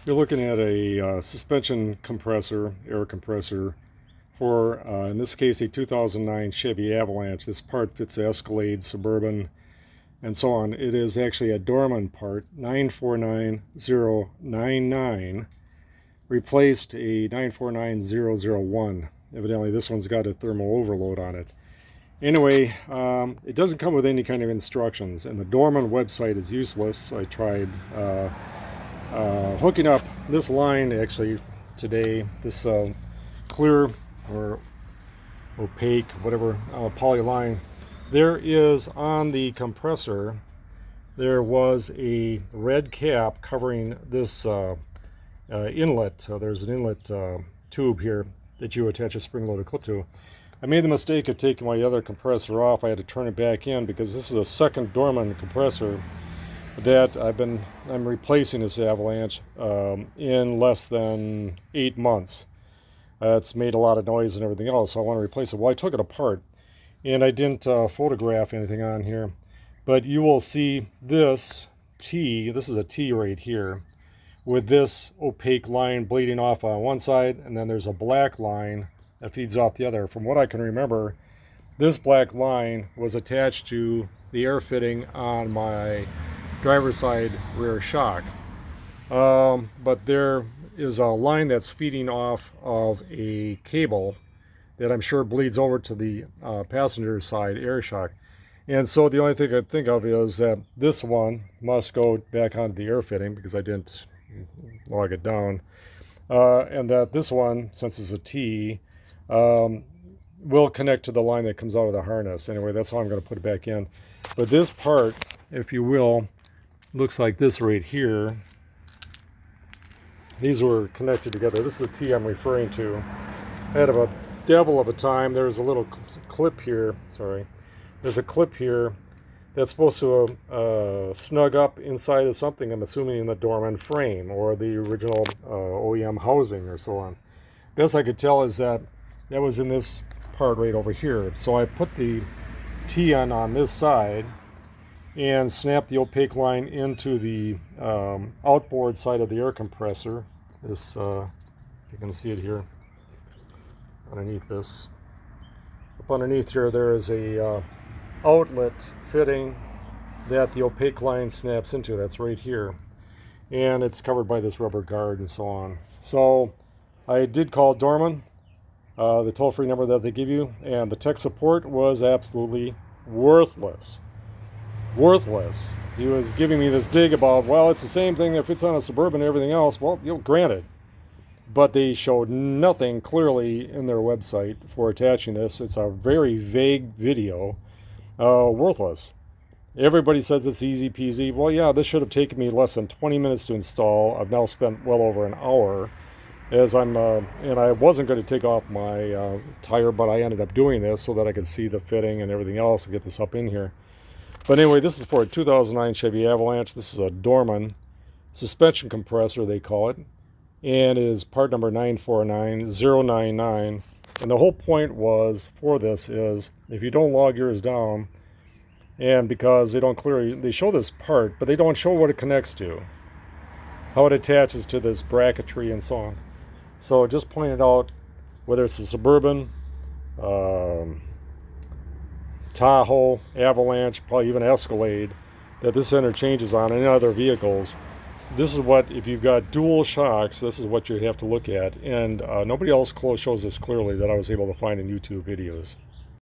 You're looking at a suspension compressor, air compressor, for, in this case, a 2009 Chevy Avalanche. This part fits the Escalade, Suburban, and so on. It is actually a Dorman part, 949099, replaced a 949001. Evidently, this one's got a thermal overload on it. Anyway, it doesn't come with any kind of instructions, and the Dorman website is useless. I tried hooking up this line actually today, this clear or opaque, whatever, poly line. There is on the compressor, there was a red cap covering this inlet. There's an inlet tube here that you attach a spring-loaded clip to. I made the mistake of taking my other compressor off. I had to turn it back in because this is a second Dorman compressor that I'm replacing this Avalanche in less than 8 months. It's made a lot of noise and everything else, so I want to replace it. Well, I took it apart, and I didn't photograph anything on here, but you will see this T. This is a T right here, with this opaque line bleeding off on one side, and then there's a black line that feeds off the other. From what I can remember, this black line was attached to the air fitting on my driver's side rear shock. But there is a line that's feeding off of a cable that I'm sure bleeds over to the passenger side air shock. And so the only thing I think of is that this one must go back onto the air fitting because I didn't log it down. And that this one, since it's a T, will connect to the line that comes out of the harness. Anyway, that's how I'm going to put it back in. But this part, if you will, looks like this right here. These were connected together. This is the T I'm referring to. I had a devil of a time. There's a little clip here. Sorry. There's a clip here that's supposed to snug up inside of something, I'm assuming in the Dorman frame or the original OEM housing or so on. Best I could tell is that that was in this part right over here. So I put the T on this side and snap the opaque line into the outboard side of the air compressor. This, you can see it here underneath this. Up underneath here, there is a outlet fitting that the opaque line snaps into. That's right here, and it's covered by this rubber guard and so on. So I did call Dorman, the toll-free number that they give you, and the tech support was absolutely worthless. Worthless. He was giving me this dig about, well, it's the same thing that fits on a Suburban and everything else. Well, granted, but they showed nothing clearly in their website for attaching this. It's a very vague video. Worthless. Everybody says it's easy peasy. Well, yeah, this should have taken me less than 20 minutes to install. I've now spent well over an hour, as and I wasn't going to take off my tire, but I ended up doing this so that I could see the fitting and everything else and get this up in here. But anyway, this is for a 2009 Chevy Avalanche. This is a Dorman suspension compressor, they call it, and it is part number 949099. And the whole point was for this is, if you don't log yours down, and because they don't clearly, they show this part, but they don't show what it connects to, how it attaches to this bracketry and so on. So just pointed out, whether it's a Suburban, Tahoe, Avalanche, probably even Escalade, that this interchanges on in other vehicles. This is what, if you've got dual shocks, this is what you have to look at. And nobody else shows this clearly that I was able to find in YouTube videos.